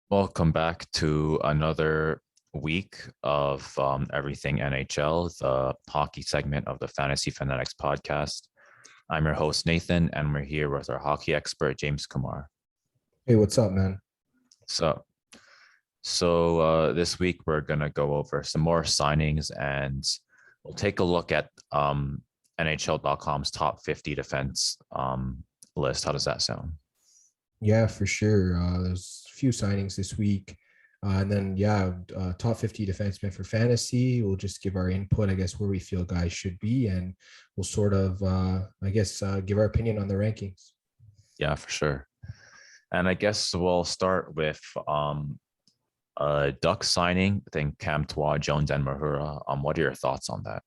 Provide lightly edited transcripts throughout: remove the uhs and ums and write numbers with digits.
Welcome back to another week of Everything NHL, the hockey segment of the Fantasy Fanatics Podcast. I'm your host, Nathan, and we're here with our hockey expert, James Kumar. Hey, what's up, man? So this week we're going to go over some more signings, and we'll take a look at NHL.com's top 50 defense list. How does that sound? Yeah, for sure. There's a few signings this week. And then, top 50 defensemen for fantasy. We'll just give our input, I guess, where we feel guys should be. And we'll sort of, give our opinion on the rankings. Yeah, for sure. And I guess we'll start with Ducks signing. I think Comtois, Jones, and Mahura. What are your thoughts on that?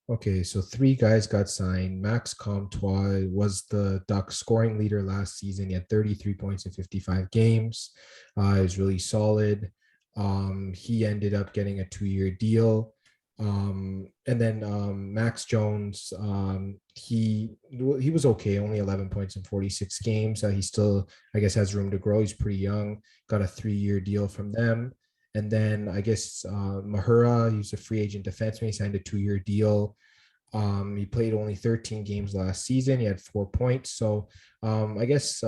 Okay, so 3 guys got signed. Max Comtois was the Ducks scoring leader last season. He had 33 points in 55 games. He was really solid. He ended up getting a 2-year deal. And then Max Jones, he was okay, only 11 points in 46 games. He still, I guess, has room to grow. He's pretty young. Got a 3-year deal from them. And then I guess Mahura, he's a free agent defenseman. He signed a 2-year deal. He played only 13 games last season. He had 4 points. So I guess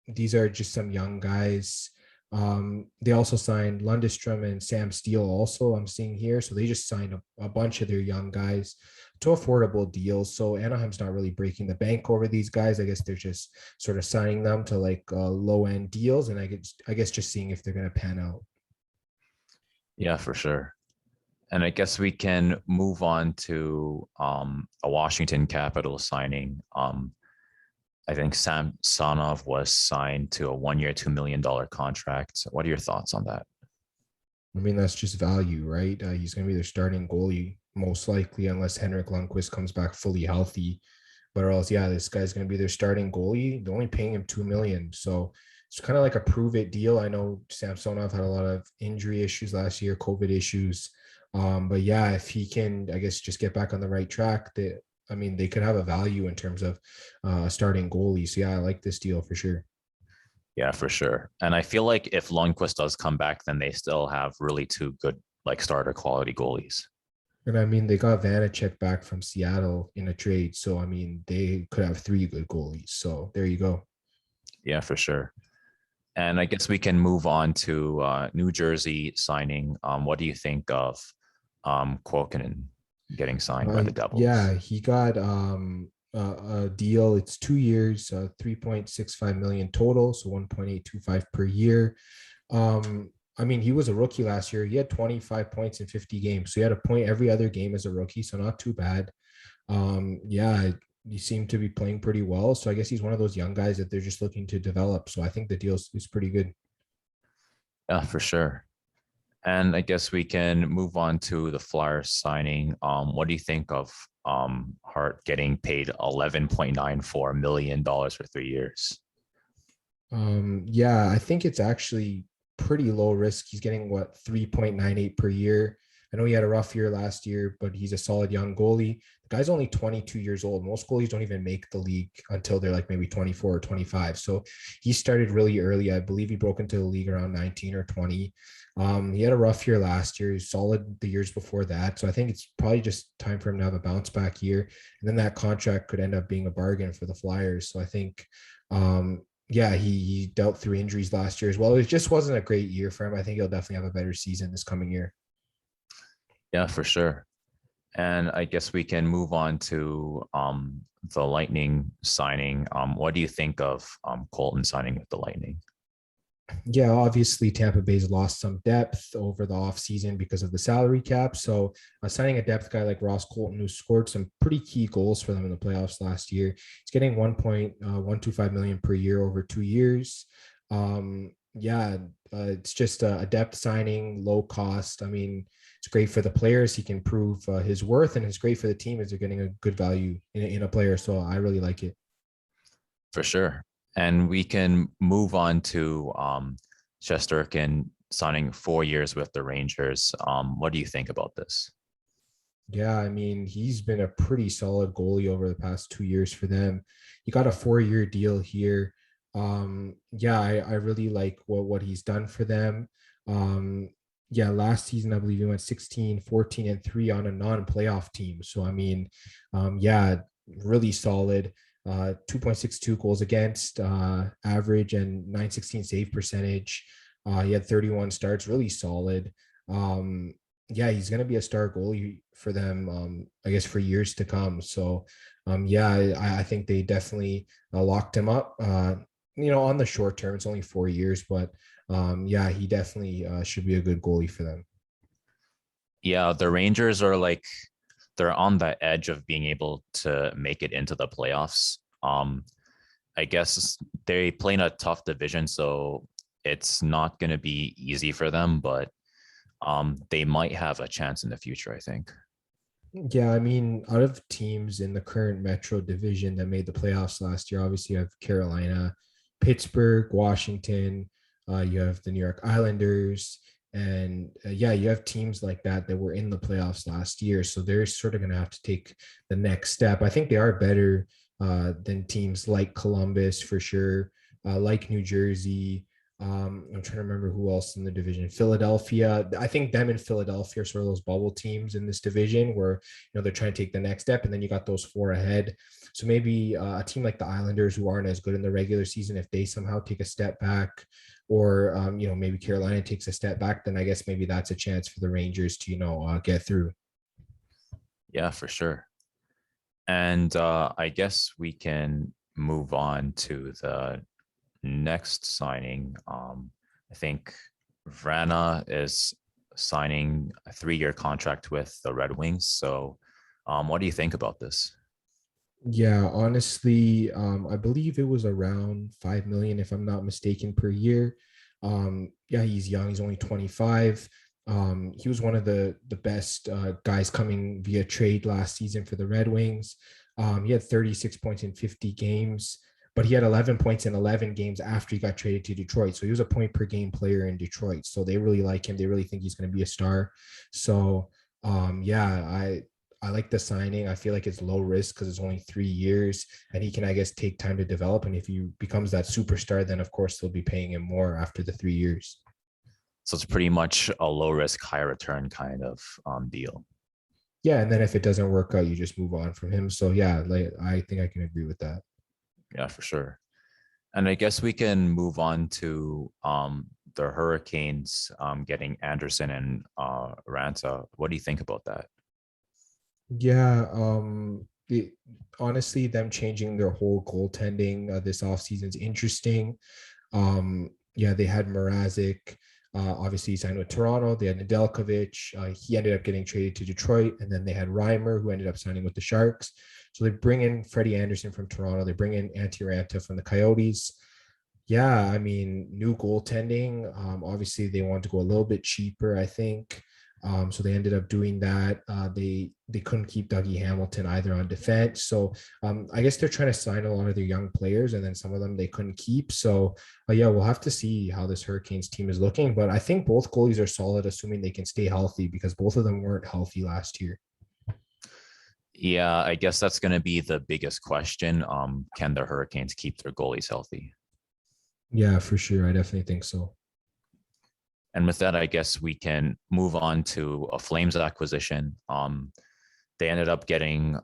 these are just some young guys. They also signed Lundestrom and Sam Steele also, I'm seeing here. So they just signed a bunch of their young guys to affordable deals. So Anaheim's not really breaking the bank over these guys. I guess they're just sort of signing them to like low-end deals. And I guess just seeing if they're going to pan out. Yeah, for sure. And I guess we can move on to a Washington Capitals signing. I think Samsonov was signed to a 1-year, $2 million contract. What are your thoughts on that? I mean, that's just value, right? He's going to be their starting goalie, most likely, unless Henrik Lundqvist comes back fully healthy. But or else, this guy's going to be their starting goalie. They're only paying him $2 million. So it's kind of like a prove it deal. I know Samsonov had a lot of injury issues last year, COVID issues. But if he can, I guess, just get back on the right track, they could have a value in terms of starting goalie. So I like this deal for sure. Yeah, for sure. And I feel like if Lundqvist does come back, then they still have really 2 good, like, starter quality goalies. And I mean, they got Vanacek back from Seattle in a trade. So, I mean, they could have 3 good goalies. So there you go. Yeah, for sure. And I guess we can move on to New Jersey signing. What do you think of Kuokkanen getting signed by the Devils? Yeah, he got a deal. It's 2 years, $3.65 million total, so $1.825 per year. I mean, he was a rookie last year. He had 25 points in 50 games, so he had a point every other game as a rookie, so not too bad. He seemed to be playing pretty well. So I guess he's one of those young guys that they're just looking to develop. So I think the deal is pretty good. Yeah, for sure. And I guess we can move on to the Flyers signing. What do you think of Hart getting paid $11.94 million for 3 years? I think it's actually pretty low risk. He's getting 3.98 per year. I know he had a rough year last year, but he's a solid young goalie. The guy's only 22 years old. Most goalies don't even make the league until they're like maybe 24 or 25. So he started really early. I believe he broke into the league around 19 or 20. He had a rough year last year. He's solid the years before that. So I think it's probably just time for him to have a bounce back year. And then that contract could end up being a bargain for the Flyers. So I think, he dealt through injuries last year as well. It just wasn't a great year for him. I think he'll definitely have a better season this coming year. Yeah, for sure. And I guess we can move on to the Lightning signing. What do you think of Colton signing with the Lightning? Yeah, obviously Tampa Bay's lost some depth over the offseason because of the salary cap. So signing a depth guy like Ross Colton, who scored some pretty key goals for them in the playoffs last year, he's getting $1.125 million per year over 2 years. It's just a depth signing, low cost. I mean, it's great for the players. He can prove his worth, and it's great for the team as they're getting a good value in a player. So I really like it. For sure. And we can move on to Shesterkin signing 4 years with the Rangers. What do you think about this? Yeah, I mean, he's been a pretty solid goalie over the past 2 years for them. He got a 4-year deal here. Yeah, I really like what he's done for them. Um, yeah, last season, I believe he went 16, 14, and 3 on a non-playoff team. So, I mean, yeah, really solid. 2.62 goals against average and 916 save percentage. He had 31 starts, really solid. Yeah, he's going to be a star goalie for them, I guess, for years to come. So, yeah, I think they definitely locked him up. On the short term, it's only 4 years, but yeah, he definitely should be a good goalie for them. Yeah, the Rangers are like they're on the edge of being able to make it into the playoffs. I guess they play in a tough division, so it's not going to be easy for them, but they might have a chance in the future, I think. Yeah, I mean, out of teams in the current Metro division that made the playoffs last year, obviously you have Carolina, Pittsburgh, Washington, you have the New York Islanders, and yeah, you have teams like that were in the playoffs last year. So they're sort of going to have to take the next step. I think they are better than teams like Columbus for sure, like New Jersey. I'm trying to remember who else in the division. Philadelphia. I think them and Philadelphia are sort of those bubble teams in this division where they're trying to take the next step, and then you got those four ahead. So maybe a team like the Islanders, who aren't as good in the regular season, if they somehow take a step back, or maybe Carolina takes a step back, then I guess maybe that's a chance for the Rangers to get through. Yeah, for sure. And I guess we can move on to the next signing. I think Vrana is signing a 3-year contract with the Red Wings. So, what do you think about this? Yeah, honestly, I believe it was around 5 million, if I'm not mistaken, per year. Yeah, he's young. He's only 25. He was one of the best guys coming via trade last season for the Red Wings. He had 36 points in 50 games, but he had 11 points in 11 games after he got traded to Detroit. So he was a point per game player in Detroit. So they really like him. They really think he's going to be a star. So yeah, I like the signing. I feel like it's low risk because it's only 3 years, and he can, I guess, take time to develop. And if he becomes that superstar, then of course they'll be paying him more after the 3 years. So it's pretty much a low risk, high return kind of deal. Yeah, and then if it doesn't work out, you just move on from him. So yeah, like I think I can agree with that. Yeah, for sure. And I guess we can move on to the Hurricanes getting Anderson and Ranta. What do you think about that? Yeah, honestly, them changing their whole goaltending this offseason is interesting. Yeah, they had Mrazek. Obviously, he signed with Toronto. They had Nedeljkovic. He ended up getting traded to Detroit. And then they had Reimer, who ended up signing with the Sharks. So they bring in Freddie Anderson from Toronto. They bring in Antti Ranta from the Coyotes. Yeah, I mean, new goaltending. Obviously, they want to go a little bit cheaper, I think. So they ended up doing that. They couldn't keep Dougie Hamilton either on defense. So I guess they're trying to sign a lot of their young players, and then some of them they couldn't keep. So yeah, we'll have to see how this Hurricanes team is looking. But I think both goalies are solid, assuming they can stay healthy, because both of them weren't healthy last year. Yeah, I guess that's going to be the biggest question. Can the Hurricanes keep their goalies healthy? Yeah, for sure. I definitely think so. And with that, I guess we can move on to a Flames acquisition. They ended up getting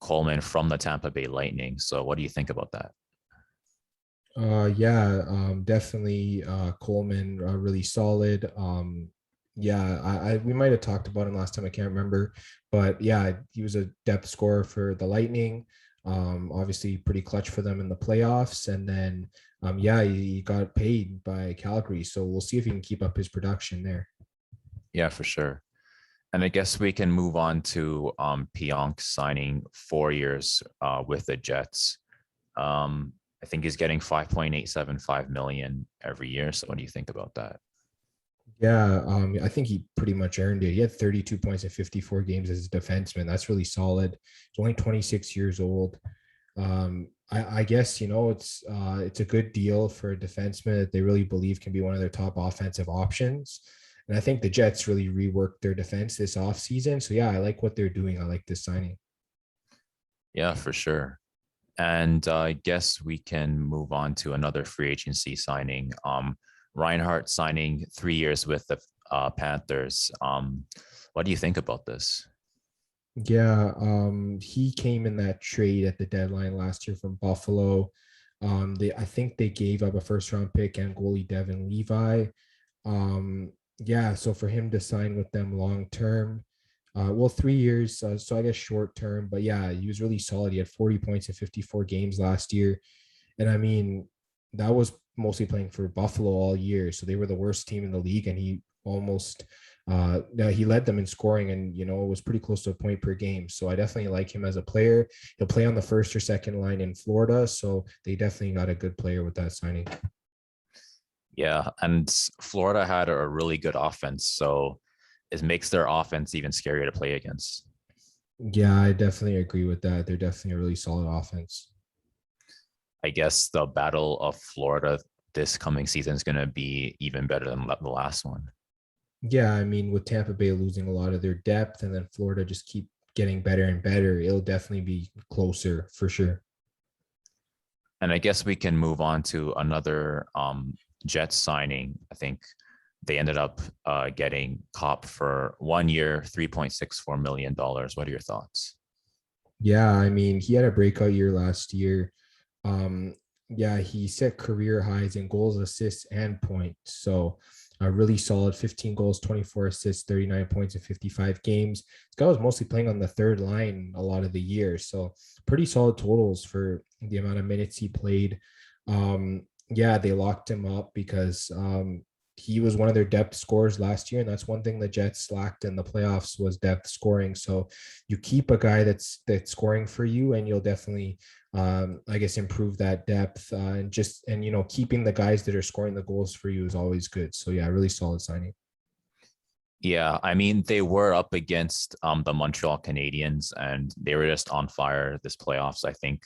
Coleman from the Tampa Bay Lightning. So what do you think about that? Yeah, definitely Coleman really solid. Yeah, we might have talked about him last time. I can't remember, but yeah, he was a depth scorer for the Lightning. Obviously pretty clutch for them in the playoffs, and then yeah, he got paid by Calgary, so we'll see if he can keep up his production there. Yeah, for sure. And I guess we can move on to Pionk signing 4 years with the Jets. I think he's getting 5.875 million every year. So what do you think about that? Yeah, I think he pretty much earned it. He had 32 points in 54 games as a defenseman. That's really solid. He's only 26 years old. I guess it's a good deal for a defenseman that they really believe can be one of their top offensive options. And I think the Jets really reworked their defense this offseason. So yeah, I like what they're doing. I like this signing. Yeah, for sure. And I guess we can move on to another free agency signing. Reinhardt signing 3 years with the Panthers. What do you think about this? Yeah, he came in that trade at the deadline last year from Buffalo. I think they gave up a first round pick and goalie Devin Levi. Yeah, so for him to sign with them long term, well, 3 years, so I guess short term, but yeah, he was really solid. He had 40 points in 54 games last year. And I mean, that was mostly playing for Buffalo all year. So they were the worst team in the league, and he almost he led them in scoring, and it was pretty close to a point per game. So I definitely like him as a player. He'll play on the first or second line in Florida. So they definitely got a good player with that signing. Yeah, and Florida had a really good offense, so it makes their offense even scarier to play against. Yeah, I definitely agree with that. They're definitely a really solid offense. I guess the Battle of Florida this coming season is going to be even better than the last one. Yeah, I mean, with Tampa Bay losing a lot of their depth and then Florida just keep getting better and better, it'll definitely be closer for sure. And I guess we can move on to another Jets signing. I think they ended up getting Cop for 1 year, $3.64 million. What are your thoughts? Yeah, I mean, he had a breakout year last year. Um, yeah, he set career highs in goals, assists, and points. So a really solid 15 goals, 24 assists, 39 points in 55 games. This guy was mostly playing on the third line a lot of the year. So pretty solid totals for the amount of minutes he played. Yeah, they locked him up because he was one of their depth scorers last year, and that's one thing the Jets lacked in the playoffs was depth scoring. So you keep a guy that's scoring for you, and you'll definitely I guess improve that depth and keeping the guys that are scoring the goals for you is always good. So yeah, really solid signing. Yeah, I mean, they were up against the Montreal Canadiens, and they were just on fire this playoffs. I think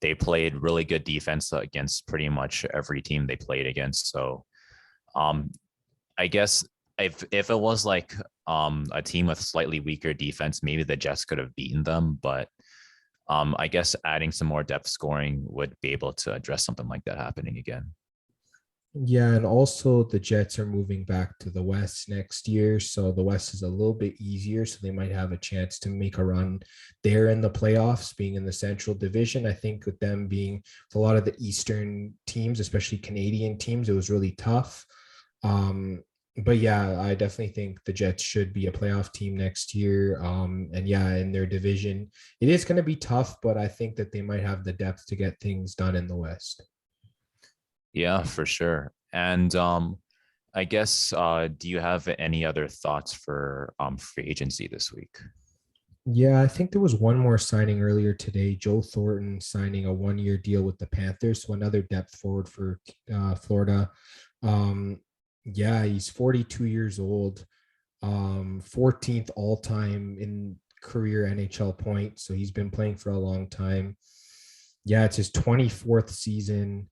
they played really good defense against pretty much every team they played against. So um, I guess if it was like a team with slightly weaker defense, maybe the Jets could have beaten them. But I guess adding some more depth scoring would be able to address something like that happening again. Yeah, and also the Jets are moving back to the West next year, so the West is a little bit easier, so they might have a chance to make a run there in the playoffs, being in the Central Division. I think with them being with a lot of the Eastern teams, especially Canadian teams, it was really tough. But yeah, I definitely think the Jets should be a playoff team next year. And yeah, in their division, it is going to be tough, but I think that they might have the depth to get things done in the West. Yeah, for sure. And I guess do you have any other thoughts for free agency this week? Yeah, I think there was one more signing earlier today. Joe Thornton signing a 1 year deal with the Panthers, so another depth forward for Florida. Um, yeah, he's 42 years old, 14th all time in career NHL points. So he's been playing for a long time. Yeah, it's his 24th season.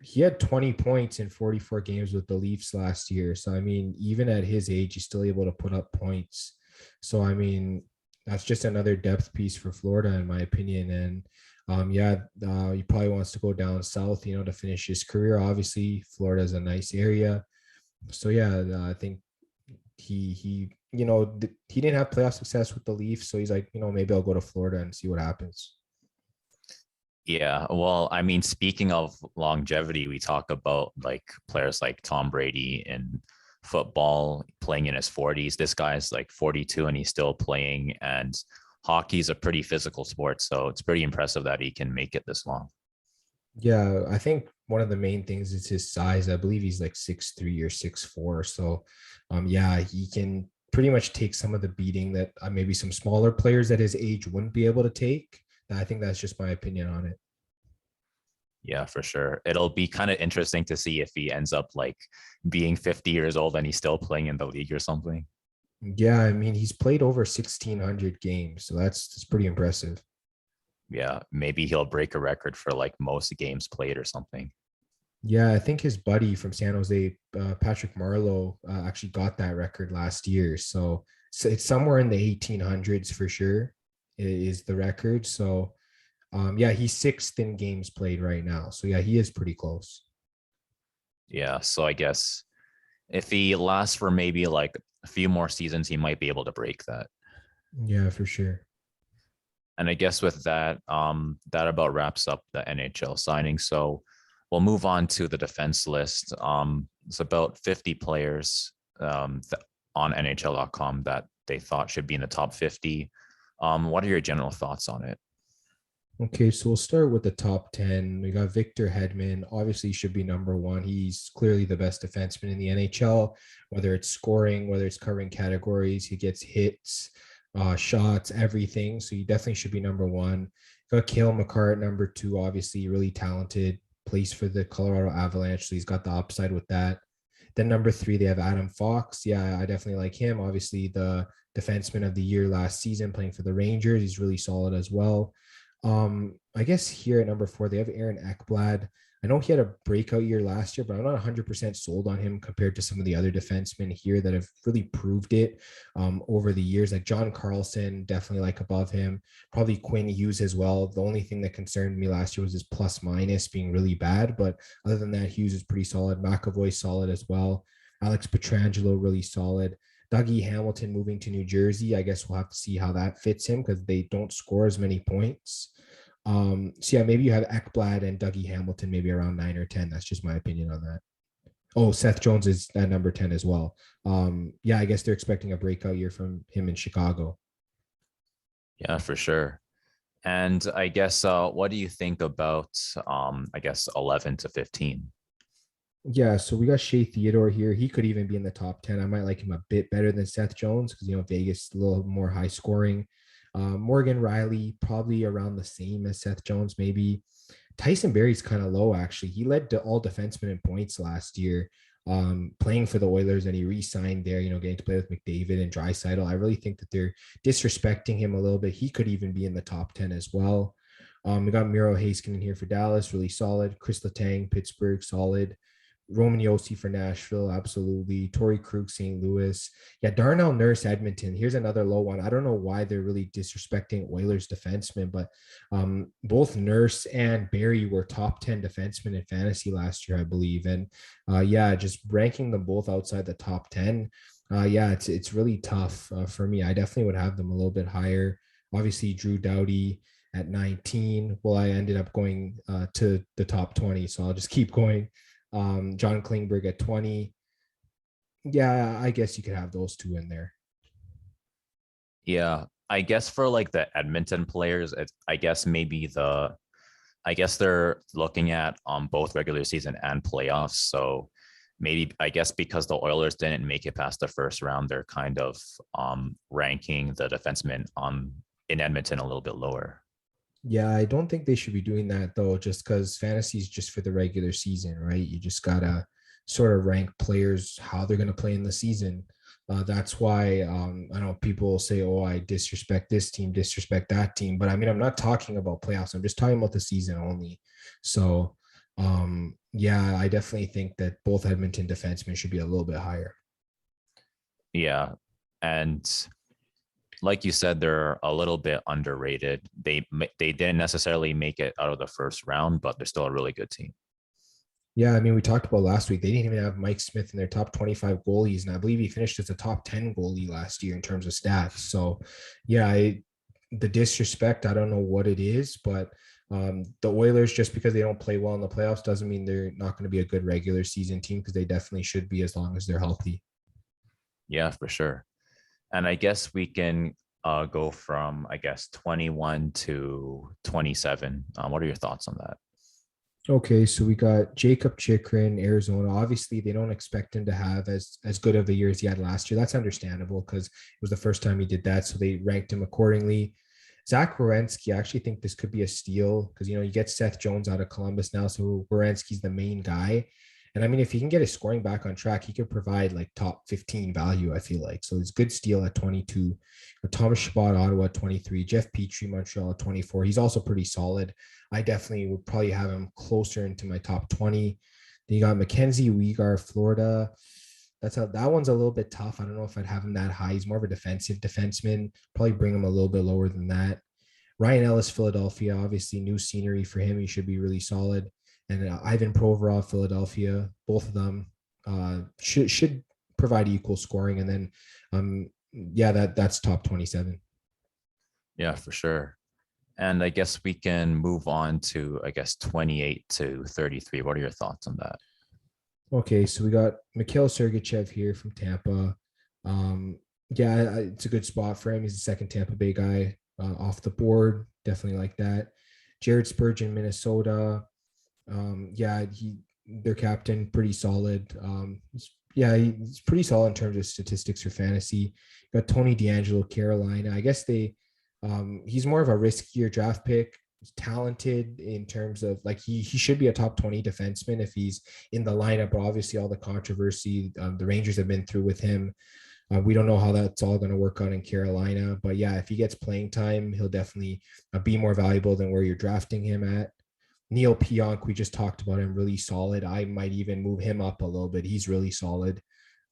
He had 20 points in 44 games with the Leafs last year. So I mean, even at his age, he's still able to put up points. So I mean, that's just another depth piece for Florida, in my opinion. And he probably wants to go down south, to finish his career. Obviously, Florida is a nice area. So yeah, I think he didn't have playoff success with the Leafs, so he's like, maybe I'll go to Florida and see what happens. Yeah, well, I mean, speaking of longevity, we talk about like players like Tom Brady in football playing in his 40s. This guy's like 42 and he's still playing, and hockey's a pretty physical sport, so it's pretty impressive that he can make it this long. Yeah, I think one of the main things is his size. I believe he's like 6'3" or 6'4". So, yeah, he can pretty much take some of the beating that maybe some smaller players at his age wouldn't be able to take. I think that's just my opinion on it. Yeah, for sure. It'll be kind of interesting to see if he ends up like being 50 years old and he's still playing in the league or something. Yeah, I mean, he's played over 1,600 games, so that's pretty impressive. Yeah, maybe he'll break a record for like most games played or something. Yeah, I think his buddy from San Jose, Patrick Marleau, actually got that record last year. So it's somewhere in the 1800s for sure is the record. So yeah, he's sixth in games played right now. So yeah, he is pretty close. Yeah, so I guess if he lasts for maybe like a few more seasons, he might be able to break that. Yeah, for sure. And I guess with that, that about wraps up the NHL signing. So we'll move on to the defense list. It's about 50 players on NHL.com that they thought should be in the top 50. What are your general thoughts on it? Okay, so we'll start with the top 10. We got Victor Hedman. Obviously, should be number one. He's clearly the best defenseman in the NHL, whether it's scoring, whether it's covering categories. He gets hits, shots, everything. So he definitely should be number one. Got Cale Makar at number two. Obviously, really talented. Plays for the Colorado Avalanche. So he's got the upside with that. Then number three, they have Adam Fox. Yeah, I definitely like him. Obviously, the defenseman of the year last season playing for the Rangers. He's really solid as well. I guess here at number four, they have Aaron Ekblad. I know he had a breakout year last year, but I'm not 100% sold on him compared to some of the other defensemen here that have really proved it over the years. Like John Carlson, definitely like above him. Probably Quinn Hughes as well. The only thing that concerned me last year was his plus minus being really bad. But other than that, Hughes is pretty solid. McAvoy solid as well. Alex Petrangelo, really solid. Dougie Hamilton moving to New Jersey. I guess we'll have to see how that fits him because they don't score as many points. So yeah, maybe you have Ekblad and Dougie Hamilton maybe around 9 or 10. That's just my opinion on that. Oh, Seth Jones is at number 10 as well. Yeah, I guess they're expecting a breakout year from him in Chicago. Yeah, for sure. And I guess what do you think about I guess 11 to 15? Yeah, so we got Shea Theodore here. He could even be in the top 10. I might like him a bit better than Seth Jones because, Vegas a little more high scoring. Morgan Riley, probably around the same as Seth Jones, maybe. Tyson Berry's kind of low, actually. He led to all defensemen in points last year, playing for the Oilers, and he re-signed there, getting to play with McDavid and Draisaitl. I really think that they're disrespecting him a little bit. He could even be in the top 10 as well. We got Miro Heiskanen here for Dallas, really solid. Chris Letang, Pittsburgh, solid. Roman Yossi for Nashville, absolutely. Torrey Krug, St. Louis. Yeah, Darnell Nurse, Edmonton. Here's another low one. I don't know why they're really disrespecting Oilers defensemen, but both Nurse and Barry were top 10 defensemen in fantasy last year, I believe. And yeah, just ranking them both outside the top 10. Yeah, it's really tough for me. I definitely would have them a little bit higher. Obviously, Drew Doughty at 19. Well, I ended up going to the top 20, so I'll just keep going. John Klingberg at 20. Yeah, I guess you could have those two in there. Yeah, I guess for like the Edmonton players, I guess I guess they're looking at both regular season and playoffs. So maybe I guess because the Oilers didn't make it past the first round, they're kind of ranking the defensemen in Edmonton a little bit lower. Yeah, I don't think they should be doing that though, just because fantasy is just for the regular season, right? You just gotta sort of rank players how they're gonna play in the season. That's why I know people say, "Oh, I disrespect this team, disrespect that team," but I mean, I'm not talking about playoffs. I'm just talking about the season only. So, yeah, I definitely think that both Edmonton defensemen should be a little bit higher. Yeah, and like you said, they're a little bit underrated. They didn't necessarily make it out of the first round, but they're still a really good team. Yeah, I mean, we talked about last week. They didn't even have Mike Smith in their top 25 goalies, and I believe he finished as a top 10 goalie last year in terms of stats. So, yeah, the disrespect, I don't know what it is, but the Oilers, just because they don't play well in the playoffs, doesn't mean they're not going to be a good regular season team because they definitely should be as long as they're healthy. Yeah, for sure. And I guess we can go from, I guess, 21 to 27. What are your thoughts on that? Okay, so we got Jacob Chikrin, Arizona. Obviously, they don't expect him to have as good of a year as he had last year. That's understandable because it was the first time he did that, so they ranked him accordingly. Zach Werenski, I actually think this could be a steal because you get Seth Jones out of Columbus now, so Werenski's the main guy. And I mean, if he can get his scoring back on track, he could provide like top 15 value, I feel like. So it's good steal at 22. Thomas Chabot, Ottawa at 23. Jeff Petrie, Montreal at 24. He's also pretty solid. I definitely would probably have him closer into my top 20. Then you got Mackenzie Weegar, Florida. That one's a little bit tough. I don't know if I'd have him that high. He's more of a defensive defenseman. Probably bring him a little bit lower than that. Ryan Ellis, Philadelphia. Obviously, new scenery for him. He should be really solid. And Ivan Provorov, Philadelphia. Both of them should provide equal scoring. And then, that's top 27. Yeah, for sure. And I guess we can move on to, 28 to 33. What are your thoughts on that? Okay, so we got Mikhail Sergachev here from Tampa. It's a good spot for him. He's the second Tampa Bay guy off the board. Definitely like that. Jared Spurgeon, Minnesota. Their captain, pretty solid. He's pretty solid in terms of statistics for fantasy. Got Tony DeAngelo, Carolina. I guess he's more of a riskier draft pick. He's talented in terms of he should be a top 20 defenseman if he's in the lineup, but obviously all the controversy the Rangers have been through with him. We don't know how that's all going to work out in Carolina, but yeah, if he gets playing time, he'll definitely be more valuable than where you're drafting him at. Neil Pionk, we just talked about him, really solid. I might even move him up a little bit. He's really solid.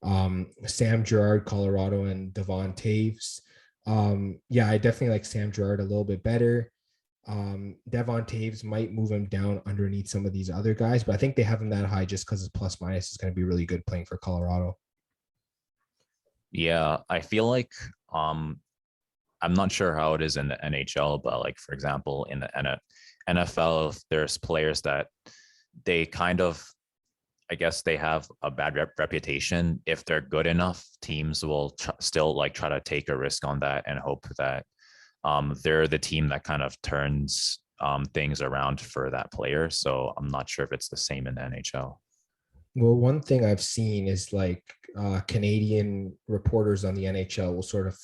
Sam Girard, Colorado, and Devon Taves. I definitely like Sam Girard a little bit better. Devon Taves might move him down underneath some of these other guys, but I think they have him that high just because his plus minus is going to be really good playing for Colorado. Yeah, I feel like I'm not sure how it is in the NHL, but for example, in the NFL, there's players that they kind of, I guess they have a bad reputation. If they're good enough, teams will still try to take a risk on that and hope that they're the team that kind of turns things around for that player. So I'm not sure if it's the same in the NHL. Well, one thing I've seen is Canadian reporters on the NHL will sort of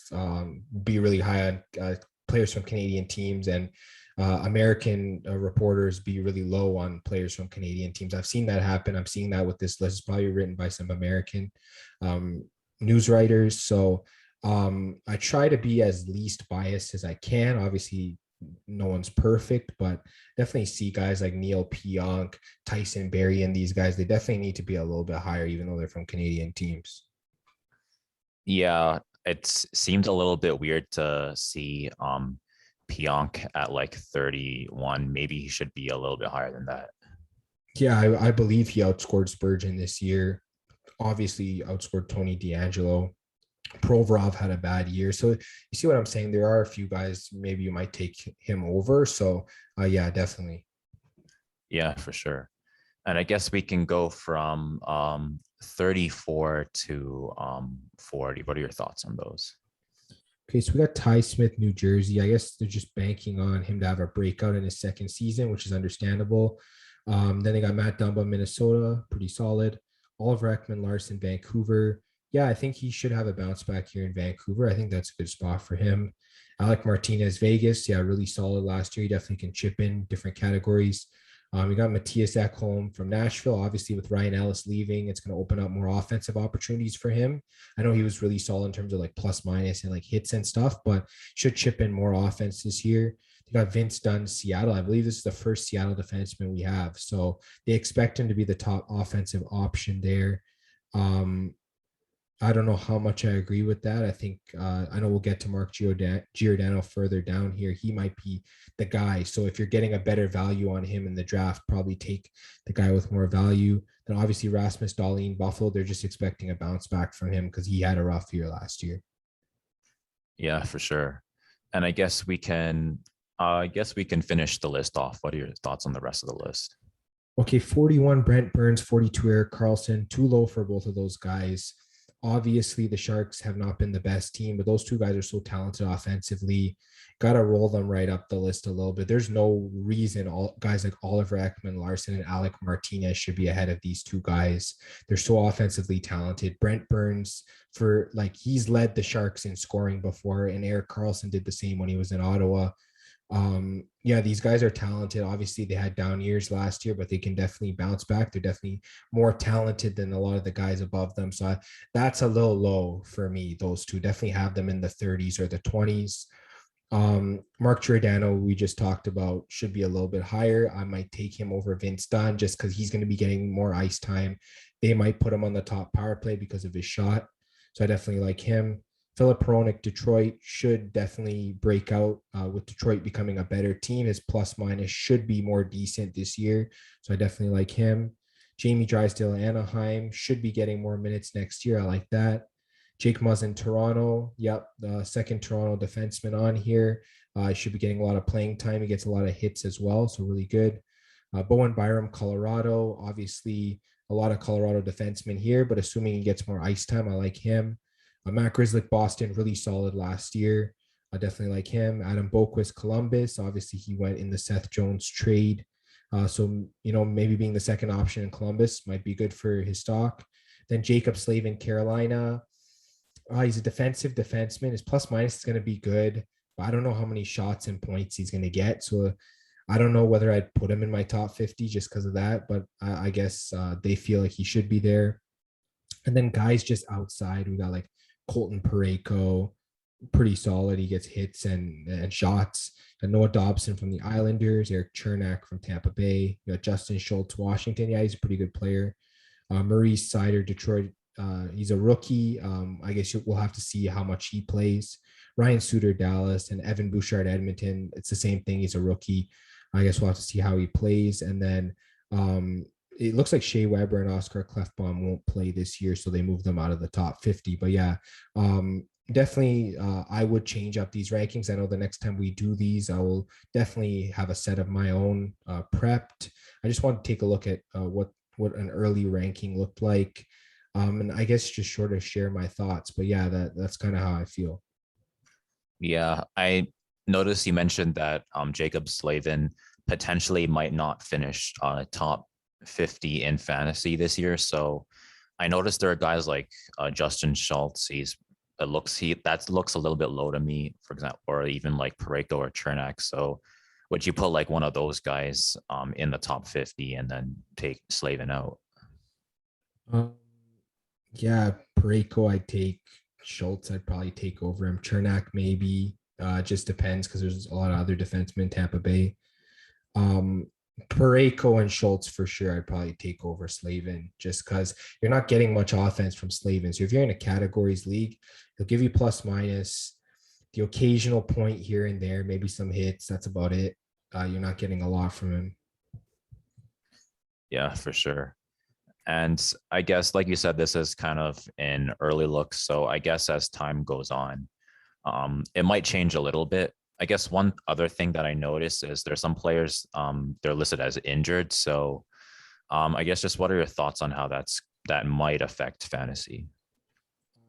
be really high on players from Canadian teams, and American reporters be really low on players from Canadian teams. I've seen that happen. I'm seeing that with this list. It's probably written by some American news writers. So I try to be as least biased as I can. Obviously, no one's perfect, but definitely see guys like Neil Pionk, Tyson Barrie, and these guys. They definitely need to be a little bit higher, even though they're from Canadian teams. Yeah, it seemed a little bit weird to see Pionk at 31. Maybe he should be a little bit higher than that. Yeah, I believe he outscored Spurgeon this year. Obviously, outscored Tony DeAngelo. Provorov had a bad year. So you see what I'm saying? There are a few guys, maybe you might take him over. So definitely. Yeah, for sure. And I guess we can go from 34 to 40. What are your thoughts on those? Okay, so we got Ty Smith, New Jersey. I guess they're just banking on him to have a breakout in his second season, which is understandable. Then they got Matt Dumba, Minnesota, pretty solid. Oliver Ekman-Larsson, Vancouver. Yeah, I think he should have a bounce back here in Vancouver. I think that's a good spot for him. Alec Martinez, Vegas. Yeah, really solid last year. He definitely can chip in different categories. We got Matthias Ekholm from Nashville. Obviously, with Ryan Ellis leaving, it's going to open up more offensive opportunities for him. I know he was really solid in terms of plus minus and hits and stuff, but should chip in more offense this year. They got Vince Dunn, Seattle. I believe this is the first Seattle defenseman we have. So they expect him to be the top offensive option there. I don't know how much I agree with that. I think I know we'll get to Mark Giordano further down here. He might be the guy. So if you're getting a better value on him in the draft, probably take the guy with more value. Then obviously Rasmus Dahlin, Buffalo, they're just expecting a bounce back from him because he had a rough year last year. Yeah, for sure. And I guess we can finish the list off. What are your thoughts on the rest of the list? Okay, 41 Brent Burns, 42 Erik Karlsson, too low for both of those guys. Obviously, the Sharks have not been the best team, but those two guys are so talented offensively. Got to roll them right up the list a little bit. There's no reason guys like Oliver Ekman-Larsson and Alec Martinez should be ahead of these two guys. They're so offensively talented. Brent Burns, he's led the Sharks in scoring before, and Erik Karlsson did the same when he was in Ottawa. These guys are talented. Obviously, they had down years last year, but they can definitely bounce back. They're definitely more talented than a lot of the guys above them. So that's a little low for me. Those two definitely have them in the 30s or the 20s. Mark Giordano, we just talked about, should be a little bit higher. I might take him over Vince Dunn just because he's going to be getting more ice time. They might put him on the top power play because of his shot. So I definitely like him. Philip Hronik, Detroit should definitely break out with Detroit becoming a better team. His plus minus should be more decent this year. So I definitely like him. Jamie Drysdale, Anaheim should be getting more minutes next year. I like that. Jake Muzzin, Toronto. Yep, the second Toronto defenseman on here. Should be getting a lot of playing time. He gets a lot of hits as well, so really good. Bowen Byram, Colorado. Obviously, a lot of Colorado defensemen here, but assuming he gets more ice time, I like him. Matt Grzelcyk, Boston, really solid last year. I definitely like him. Adam Boquist, Columbus. Obviously, he went in the Seth Jones trade. So, maybe being the second option in Columbus might be good for his stock. Then Jacob Slavin, Carolina. He's a defensive defenseman. His plus minus is going to be good, but I don't know how many shots and points he's going to get. So I don't know whether I'd put him in my top 50 just because of that, but I guess they feel like he should be there. And then guys just outside, we got like Colton Parayko, pretty solid. He gets hits and shots. And Noah Dobson from the Islanders, Eric Chernak from Tampa Bay. You got Justin Schultz, Washington. Yeah, he's a pretty good player. Maurice Sider, Detroit. He's a rookie. I guess we'll have to see how much he plays. Ryan Suter, Dallas, and Evan Bouchard, Edmonton. It's the same thing. He's a rookie. I guess we'll have to see how he plays. And then it looks like Shea Weber and Oscar Klefbom won't play this year, so they moved them out of the top 50. But yeah, definitely I would change up these rankings. I know the next time we do these, I will definitely have a set of my own prepped. I just want to take a look at what an early ranking looked like. And I guess just sort of share my thoughts. But yeah, that's kind of how I feel. Yeah, I noticed you mentioned that Jacob Slavin potentially might not finish top 50 in fantasy this year. So I noticed there are guys like Justin Schultz. That looks a little bit low to me, for example, or even like Parayko or Chernak. So would you put like one of those guys in the top 50 and then take Slavin out? Yeah, Parayko I'd take. Schultz I'd probably take over him. Chernak maybe. Just depends because there's a lot of other defensemen in Tampa Bay. Parayko and Schultz for sure I'd probably take over Slavin just because you're not getting much offense from Slavin. So if you're in a categories league, he'll give you plus minus, the occasional point here and there, maybe some hits. That's about it. You're not getting a lot from him. Yeah, for sure. And I guess, like you said, this is kind of an early look. So I guess as time goes on, it might change a little bit. I guess one other thing that I noticed is there's some players, they're listed as injured. So I guess just what are your thoughts on how that might affect fantasy?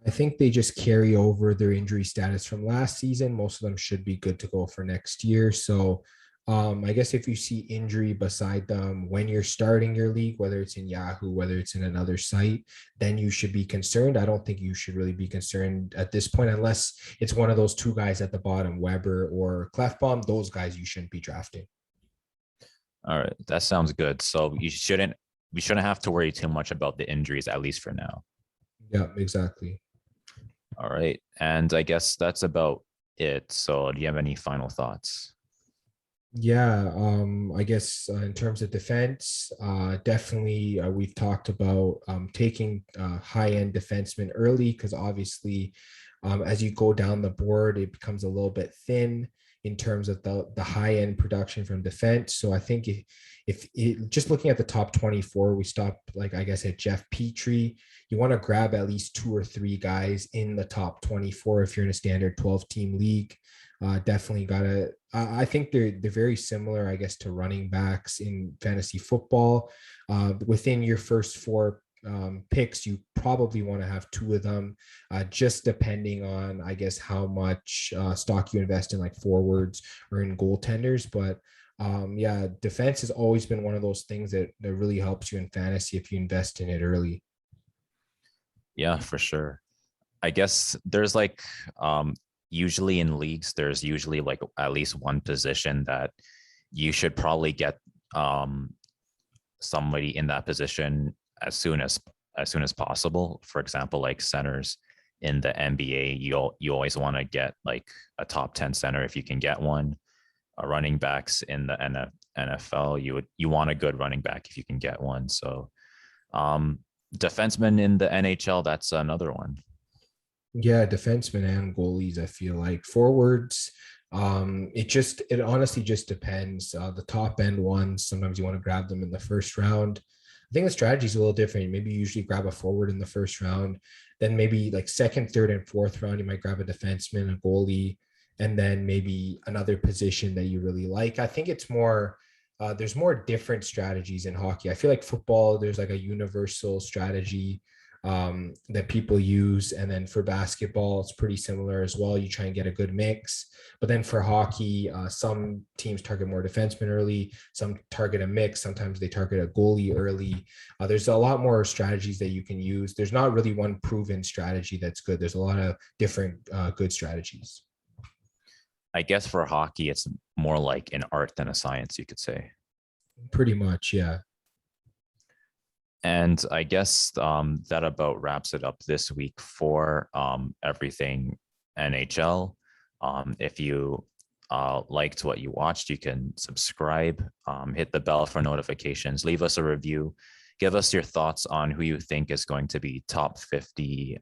I think they just carry over their injury status from last season. Most of them should be good to go for next year. So I guess if you see injury beside them when you're starting your league, whether it's in Yahoo, whether it's in another site, then you should be concerned. I don't think you should really be concerned at this point, unless it's one of those two guys at the bottom, Weber or Klefbom. Those guys you shouldn't be drafting. All right, that sounds good. So we shouldn't have to worry too much about the injuries, at least for now. Yeah, exactly. All right. And I guess that's about it. So do you have any final thoughts? Yeah, I guess in terms of defense, definitely we've talked about taking high-end defensemen early because obviously as you go down the board, it becomes a little bit thin in terms of the high-end production from defense. So I think if just looking at the top 24, we stop like I guess at Jeff Petrie. You want to grab at least 2 or 3 guys in the top 24 if you're in a standard 12-team league. Definitely gotta. I think they're very similar, I guess, to running backs in fantasy football. Within your first 4 picks, you probably want to have 2 of them, just depending on, I guess, how much stock you invest in like forwards or in goaltenders. But yeah, defense has always been one of those things that really helps you in fantasy if you invest in it early. Yeah, for sure. I guess there's like usually in leagues, there's usually like at least one position that you should probably get somebody in that position as soon as possible. For example, like centers in the NBA, you always want to get like a top 10 center if you can get one. Running backs in the NFL, you want a good running back if you can get one. So defensemen in the NHL, that's another one. Yeah, defensemen and goalies, I feel like forwards. It honestly just depends. The top end ones, sometimes you want to grab them in the first round. I think the strategy is a little different. Maybe you usually grab a forward in the first round, then maybe like second, third, and fourth round, you might grab a defenseman, a goalie, and then maybe another position that you really like. I think it's more there's more different strategies in hockey. I feel like football, there's like a universal strategy that people use. And then for basketball, it's pretty similar as well. You try and get a good mix. But then for hockey, some teams target more defensemen early, some target a mix. Sometimes they target a goalie early. There's a lot more strategies that you can use. There's not really one proven strategy that's good. There's a lot of different good strategies. I guess for hockey, it's more like an art than a science, you could say. Pretty much, yeah. And I guess that about wraps it up this week for everything NHL. If you liked what you watched, you can subscribe, hit the bell for notifications, leave us a review, give us your thoughts on who you think is going to be top 50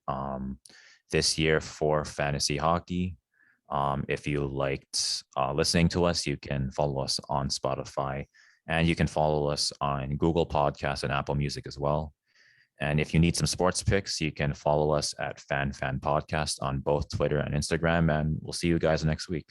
this year for fantasy hockey. If you liked listening to us, you can follow us on Spotify. And you can follow us on Google Podcasts and Apple Music as well. And if you need some sports picks, you can follow us at Fan Podcast on both Twitter and Instagram. And we'll see you guys next week.